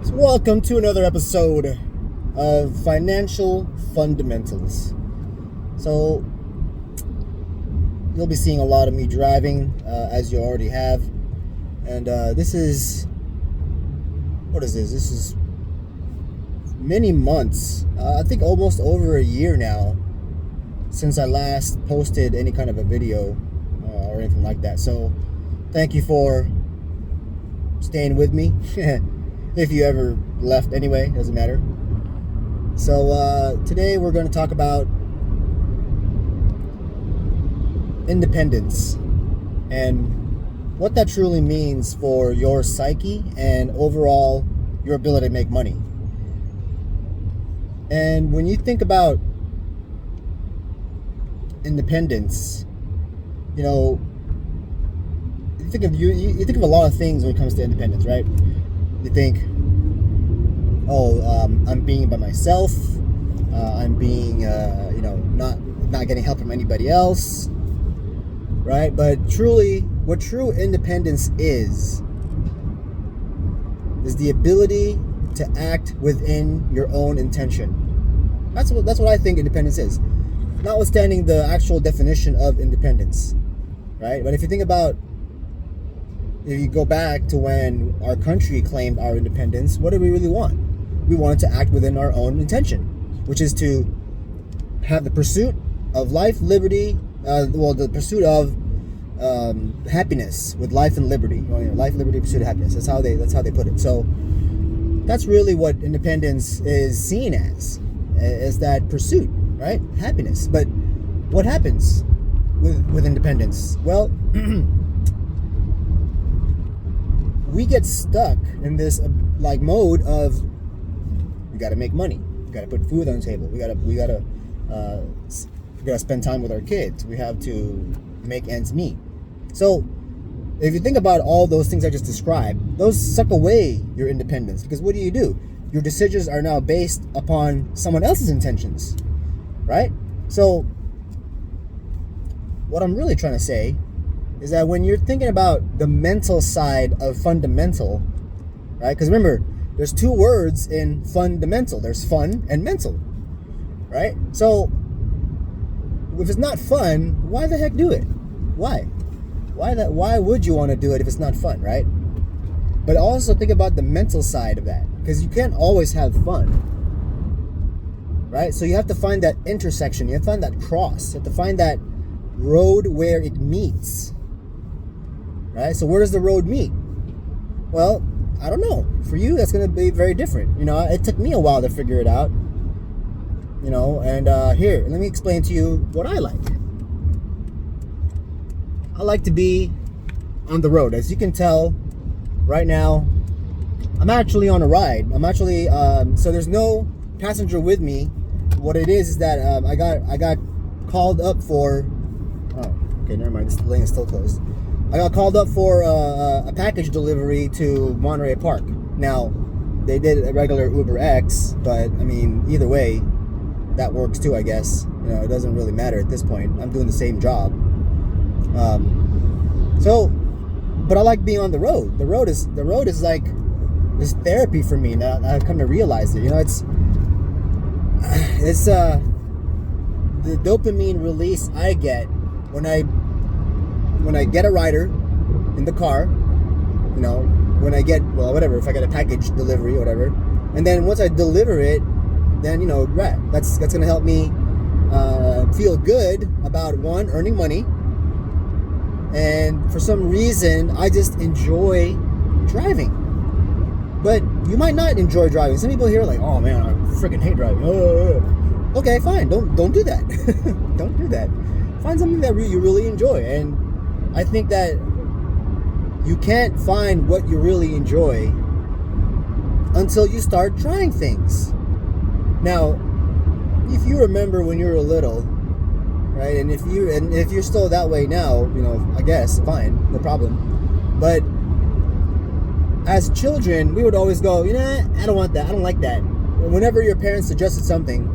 So welcome to another episode of Financial Fundamentals. So you'll be seeing a lot of me driving, as you already have, and this is This is many months. I think almost over a year now since I last posted any kind of a video or anything like that. So thank you for staying with me. If you ever left anyway, doesn't matter. So today we're going to talk about independence and what that truly means for your psyche and overall your ability to make money. And when you think about independence, you know, you think of a lot of things when it comes to independence, right? You think, I'm being by myself. I'm being, not getting help from anybody else, right? But truly, what true independence is the ability to act within your own intention. That's what I think independence is. Notwithstanding the actual definition of independence, right? But if you go back to when our country claimed our independence, what did we really want? We wanted to act within our own intention, which is to have the pursuit of life, liberty, the pursuit of happiness with life and liberty. Life, liberty, pursuit of happiness. That's how they put it. So that's really what independence is seen as that pursuit, right? Happiness. But what happens with independence? Well, we get stuck in this mode of we got to make money, we got to put food on the table, we got to spend time with our kids, we have to make ends meet. So if you think about all those things I just described, those suck away your independence, because what do? Your decisions are now based upon someone else's intentions, right? So what I'm really trying to say is that when you're thinking about the mental side of fundamental, right? Because remember, there's two words in fundamental. There's fun and mental, right? So if it's not fun, why the heck do it? Why would you want to do it if it's not fun, right? But also think about the mental side of that, because you can't always have fun, right? So you have to find that intersection. You have to find that cross. You have to find that road where it meets. Right? So where does the road meet? Well, I don't know. For you, that's going to be very different. It took me a while to figure it out. And here, let me explain to you what I like. I like to be on the road. As you can tell, right now, I'm actually on a ride. I'm actually, so there's no passenger with me. What it is that I got called up for, okay, never mind. This lane is still closed. I got called up for a package delivery to Monterey Park. Now, they did a regular Uber X, but I mean, either way, that works too, I guess. It doesn't really matter at this point. I'm doing the same job. But I like being on the road. The road is like this therapy for me. Now I've come to realize it. It's the dopamine release I get when I get a rider in the car, when I get, if I get a package delivery or whatever, and then once I deliver it, then, that's going to help me feel good about, one, earning money, and for some reason, I just enjoy driving. But you might not enjoy driving. Some people here are like, oh man, I freaking hate driving. Okay, fine, don't do that. Don't do that. Find something that you really enjoy. And I think that you can't find what you really enjoy until you start trying things. Now, if you remember when you were little, right, and if you're still that way now, I guess fine, no problem. But as children, we would always go, I don't want that, I don't like that. Whenever your parents suggested something,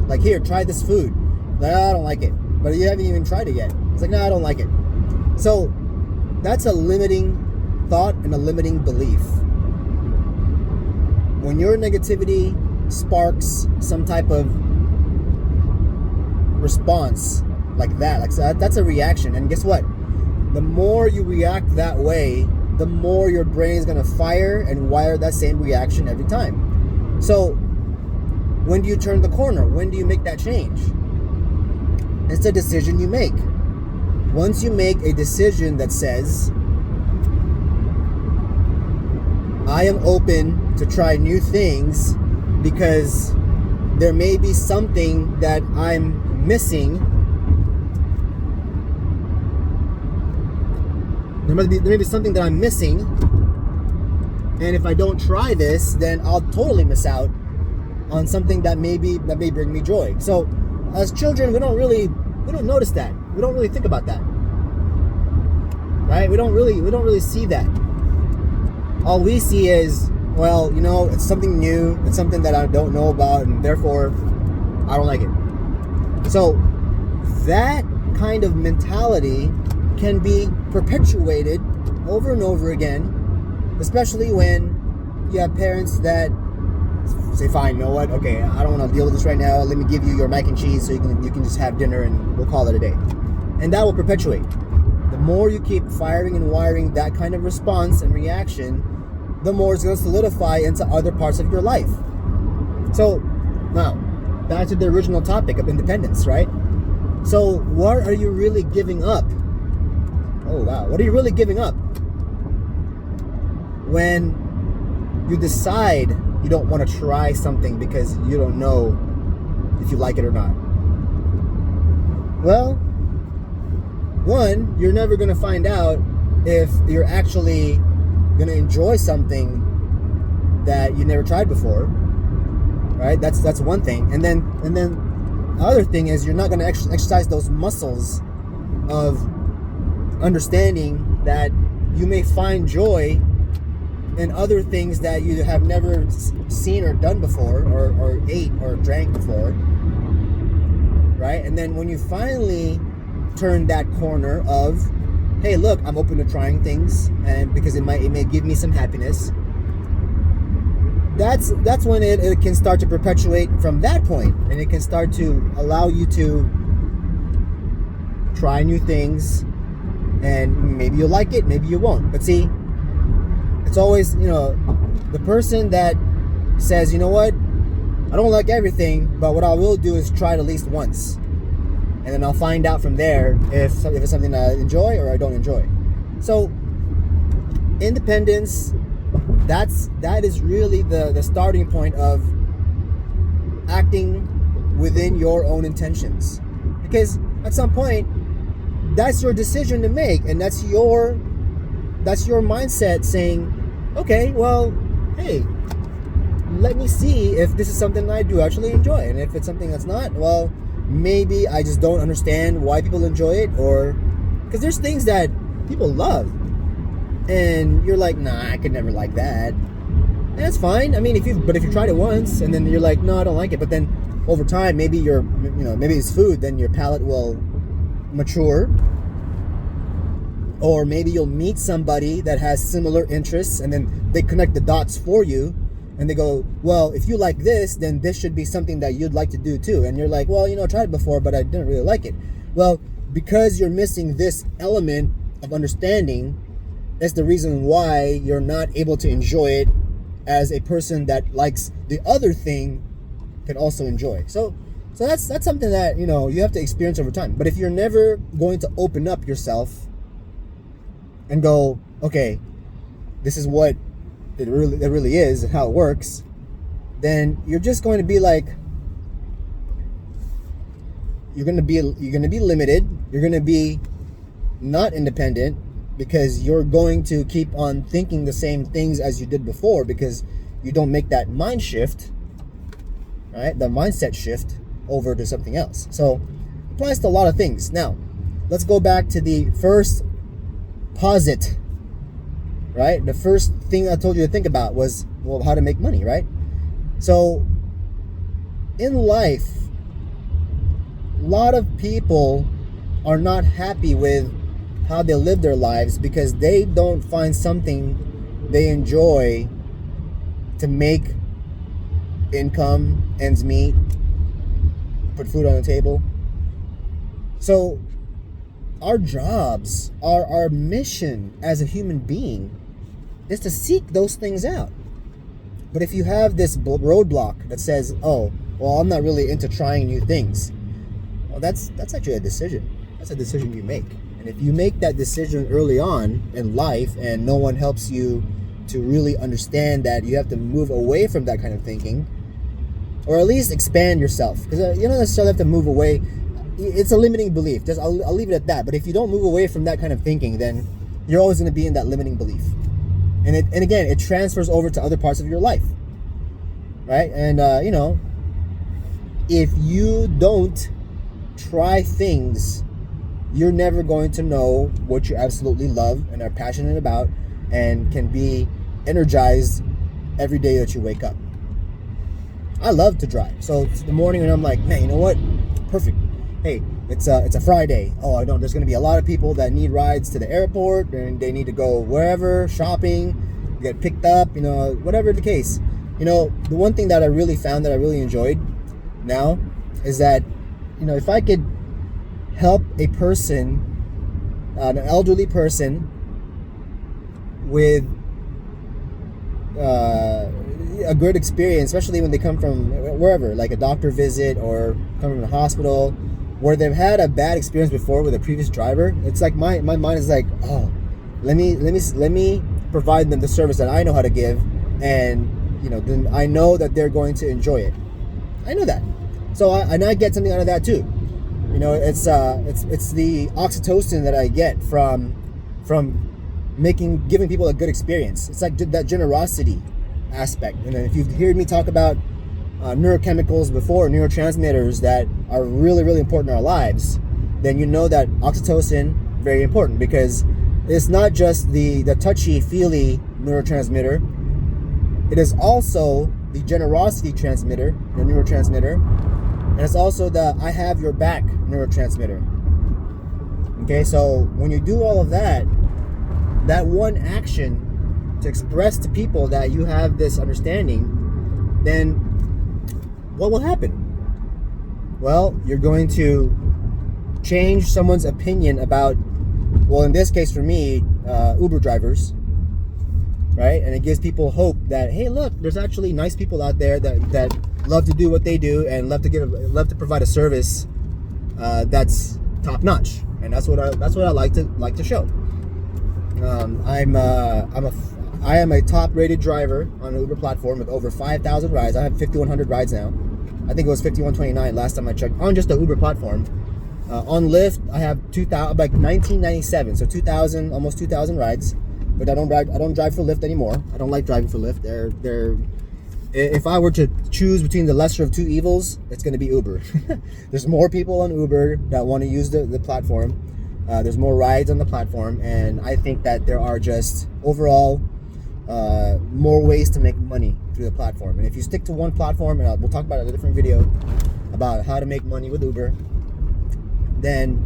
like, here, try this food, like, I don't like it, but you haven't even tried it yet. It's like, no, I don't like it. So that's a limiting thought and a limiting belief. when your negativity sparks some type of response like that, that's a reaction. And guess what? The more you react that way, the more your brain is going to fire and wire that same reaction every time. So when do you turn the corner? When do you make that change? It's a decision you make. Once you make a decision that says, I am open to try new things because there may be something that I'm missing. There may be something that I'm missing, and if I don't try this, then I'll totally miss out on something that may bring me joy. So, as children, we don't notice that. We don't really think about that, right? We don't really see that. All we see is, well, it's something new. It's something that I don't know about, and therefore, I don't like it. So, that kind of mentality can be perpetuated over and over again, especially when you have parents that say, fine, you know what, okay, I don't want to deal with this right now, let me give you your mac and cheese so you can just have dinner and we'll call it a day. And that will perpetuate. The more you keep firing and wiring that kind of response and reaction, the more it's going to solidify into other parts of your life. So now, back to the original topic of independence, right? So what are you really giving up? Oh wow, what are you really giving up when you decide you don't want to try something because you don't know if you like it or not? Well, one, you're never going to find out if you're actually going to enjoy something that you never tried before, right? That's one thing. And then the other thing is you're not going to exercise those muscles of understanding that you may find joy in other things that you have never seen or done before, or ate or drank before, right? And then when you finally turn that corner of, hey, look, I'm open to trying things, and because it may give me some happiness, that's when it can start to perpetuate from that point, and it can start to allow you to try new things. And maybe you'll like it, maybe you won't. But see, it's always, the person that says, you know what, I don't like everything, but what I will do is try it at least once. And then I'll find out from there if it's something I enjoy or I don't enjoy. So, independence, that is really the starting point of acting within your own intentions. Because at some point, that's your decision to make, and that's your mindset saying, okay, well, hey, let me see if this is something I do actually enjoy, and if it's something that's not, well, maybe I just don't understand why people enjoy it, or because there's things that people love and you're like, nah, I could never like that. And that's fine. I mean, if you tried it once and then you're like, no, I don't like it, but then over time, maybe maybe it's food, then your palate will mature, or maybe you'll meet somebody that has similar interests and then they connect the dots for you and they go, well, if you like this, then this should be something that you'd like to do too. And you're like, well, I tried it before, but I didn't really like it. Well, because you're missing this element of understanding, that's the reason why you're not able to enjoy it as a person that likes the other thing can also enjoy. So that's something that, you have to experience over time. But if you're never going to open up yourself and go, okay, this is what it really is and how it works, then you're just going to be like, you're going to be limited. You're going to be not independent because you're going to keep on thinking the same things as you did before because you don't make that mind shift, right? The mindset shift over to something else. So it applies to a lot of things. Now, let's go back to the first posit, right? The first thing I told you to think about was, well, how to make money, right? So in life, a lot of people are not happy with how they live their lives because they don't find something they enjoy to make income, ends meet, put food on the table. So our jobs, our mission as a human being is to seek those things out. But if you have this roadblock that says, oh, well, I'm not really into trying new things, well, that's actually a decision. That's a decision you make. And if you make that decision early on in life and no one helps you to really understand that you have to move away from that kind of thinking, or at least expand yourself, because you don't necessarily have to move away. It's a limiting belief. I'll leave it at that. But if you don't move away from that kind of thinking, then you're always going to be in that limiting belief. And again, it transfers over to other parts of your life, right? And if you don't try things, you're never going to know what you absolutely love and are passionate about and can be energized every day that you wake up. I love to drive. So it's the morning and I'm like, man, you know what? Perfect. Hey, it's a Friday. Oh, I know there's going to be a lot of people that need rides to the airport and they need to go wherever, shopping, get picked up, whatever the case. The one thing that I really found that I really enjoyed now is that, if I could help a person, an elderly person with a good experience, especially when they come from wherever, like a doctor visit or come from a hospital where they've had a bad experience before with a previous driver. It's like my mind is like, oh, let me provide them the service that I know how to give, and then I know that they're going to enjoy it. I know that, so I get something out of that too. It's the oxytocin that I get from giving people a good experience. It's like that generosity aspect. And if you've heard me talk about neurochemicals before, neurotransmitters that are really, really important in our lives, then you know that oxytocin, very important, because it's not just the touchy-feely neurotransmitter. It is also the generosity transmitter, the neurotransmitter, and it's also the I have your back neurotransmitter. Okay, so when you do all of that one action to express to people that you have this understanding, then what will happen? Well, you're going to change someone's opinion about, well, in this case for me, Uber drivers, right? And it gives people hope that, hey, look, there's actually nice people out there that love to do what they do and love to provide a service that's top notch, and that's what I like to show. I am a top rated driver on the Uber platform with over 5,000 rides. I have 5,100 rides now. I think it was 5,129 last time I checked on just the Uber platform. On Lyft, I have 1997, so 2,000, almost 2,000 rides. But I don't drive for Lyft anymore. I don't like driving for Lyft. If I were to choose between the lesser of two evils, it's going to be Uber. There's more people on Uber that want to use the platform. There's more rides on the platform, and I think that there are just overall more ways to make money through the platform. And if you stick to one platform, and we'll talk about it in a different video about how to make money with Uber, then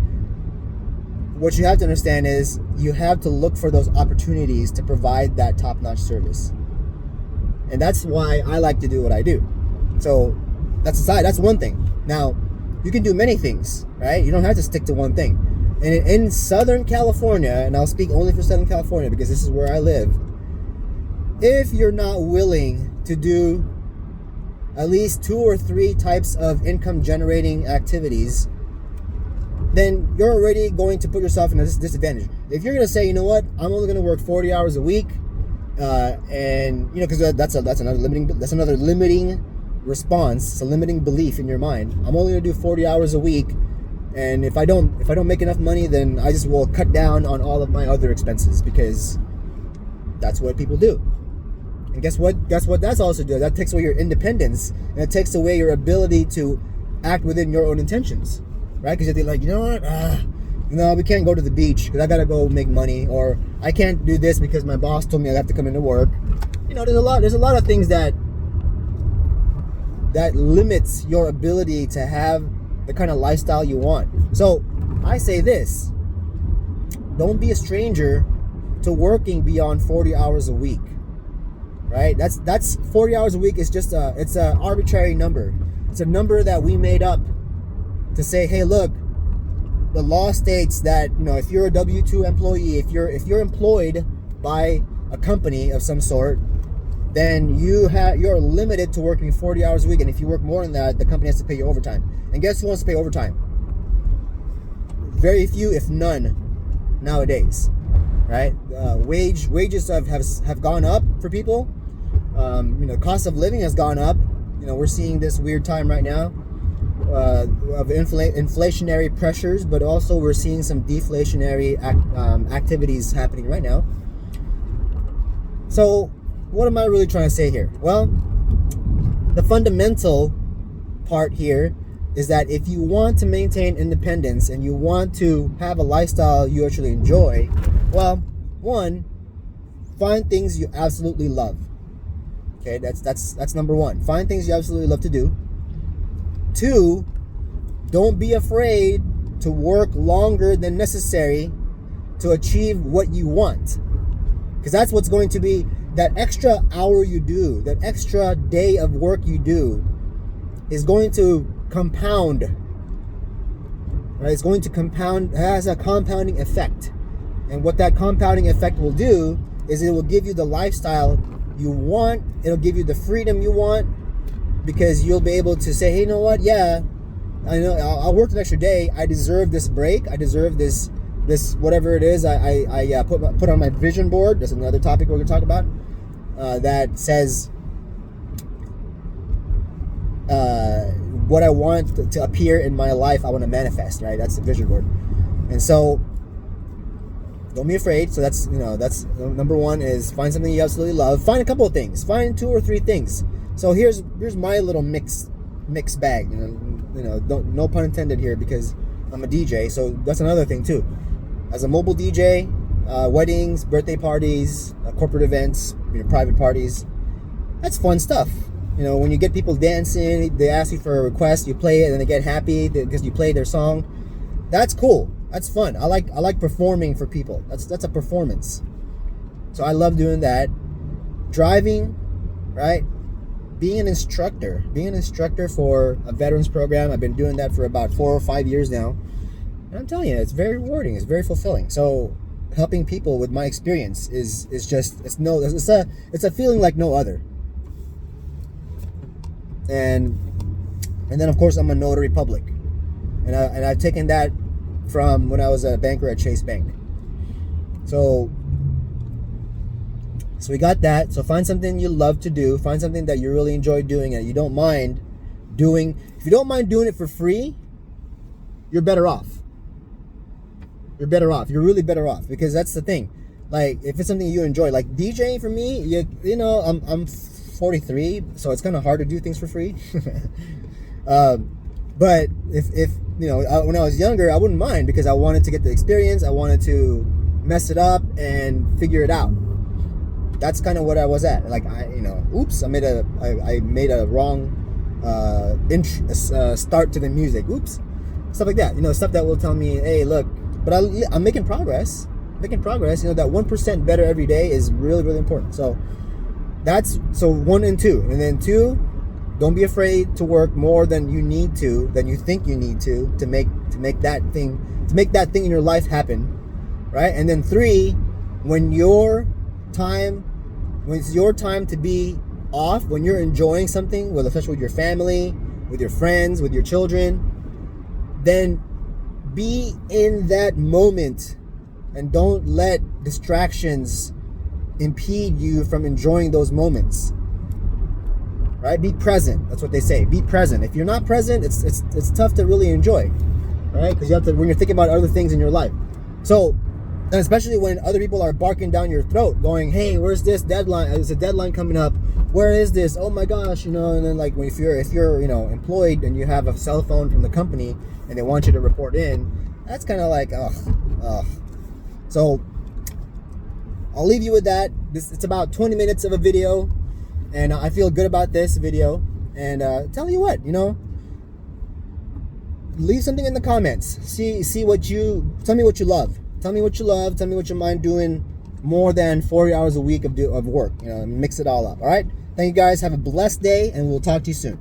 what you have to understand is you have to look for those opportunities to provide that top-notch service. And that's why I like to do what I do. So that's one thing. Now, you can do many things, right? You don't have to stick to one thing. And in Southern California, and I'll speak only for Southern California because this is where I live, if you're not willing to do at least 2 or 3 types of income generating activities, then you're already going to put yourself in a disadvantage. If you're going to say, you know what, I'm only going to work 40 hours a week, and because that's another limiting response. It's a limiting belief in your mind. I'm only going to do 40 hours a week, and if I don't make enough money, then I just will cut down on all of my other expenses, because that's what people do. And guess what that's also doing? That takes away your independence, and it takes away your ability to act within your own intentions, right? Because you're like, you know what, we can't go to the beach because I gotta go make money, or I can't do this because my boss told me I have to come into work. There's a lot of things that limits your ability to have the kind of lifestyle you want. So I say this: don't be a stranger to working beyond 40 hours a week, right? That's 40 hours a week is just it's an arbitrary number. It's a number that we made up to say, hey, look, the law states that, you know, if you're a W-2 employee, if you're employed by a company of some sort, then you're limited to working 40 hours a week, and if you work more than that, the company has to pay you overtime. And guess who wants to pay overtime? Very few, if none, nowadays, right? Wages have gone up for people. You know, cost of living has gone up. You know, we're seeing this weird time right now of inflationary pressures, but also we're seeing some deflationary activities happening right now. So what am I really trying to say here? Well, the fundamental part here is that if you want to maintain independence and you want to have a lifestyle you actually enjoy, well, one, find things you absolutely love. Okay, that's number one. Find things you absolutely love to do. Two, don't be afraid to work longer than necessary to achieve what you want. Because that's what's going to be, that extra hour you do, that extra day of work you do is going to compound. Right? It's going to compound, it has a compounding effect. And what that compounding effect will do is it will give you the lifestyle you want. It'll give you the freedom you want, because you'll be able to say, hey, you know what? Yeah, I know I'll work an extra day. I deserve this break. I deserve this whatever it is. I put on my vision board. That's another topic we're going to talk about. That says what I want to appear in my life. I want to manifest. Right? That's the vision board. And so, don't be afraid. So that's number one is find something you absolutely love. Find a couple of things. Find 2 or 3 things. So here's my little mix bag. No pun intended here, because I'm a DJ. So that's another thing too. As a mobile DJ, weddings, birthday parties, corporate events, private parties, that's fun stuff. You know, when you get people dancing, they ask you for a request, you play it, and they get happy because you play their song. That's cool. That's fun. I like performing for people. That's a performance. So I love doing that. Driving, right? Being an instructor for a veterans program. I've been doing that for about 4 or 5 years now. And I'm telling you, it's very rewarding. It's very fulfilling. So helping people with my experience is just, it's a feeling like no other. And then of course I'm a notary public. And I've taken that from when I was a banker at Chase Bank. So we got that. So find something you love to do. Find something that you really enjoy doing and you don't mind doing. If you don't mind doing it for free, you're better off. You're better off. You're really better off, because that's the thing. Like, if it's something you enjoy, like DJing for me, you know, I'm 43, so it's kind of hard to do things for free. But if you know, when I was younger, I wouldn't mind, because I wanted to get the experience. I wanted to mess it up and figure it out. That's kind of what I was at. Like, I made a wrong start to the music. Oops, stuff like that. You know, stuff that will tell me, hey, look. But I'm making progress. You know, that 1% better every day is really, really important. So that's 1 and 2. And then 2, don't be afraid to work more than you need to, than you think you need to make that thing in your life happen, right? And then 3, when it's your time to be off, when you're enjoying something, especially with your family, with your friends, with your children, then be in that moment and don't let distractions impede you from enjoying those moments. Right? Be present. That's what they say. Be present. If you're not present, it's tough to really enjoy. Right? Because you have to, when you're thinking about other things in your life. So, and especially when other people are barking down your throat, going, "Hey, where's this deadline? There's a deadline coming up. Where is this? Oh my gosh!" You know. And then, like, if you're employed and you have a cell phone from the company and they want you to report in, that's kind of like, ugh. So I'll leave you with that. It's about 20 minutes of a video, and I feel good about this video. And tell you what, leave something in the comments. Tell me what you love. Tell me what you mind doing more than 40 hours a week of work. Mix it all up. All right. Thank you guys. Have a blessed day, and we'll talk to you soon.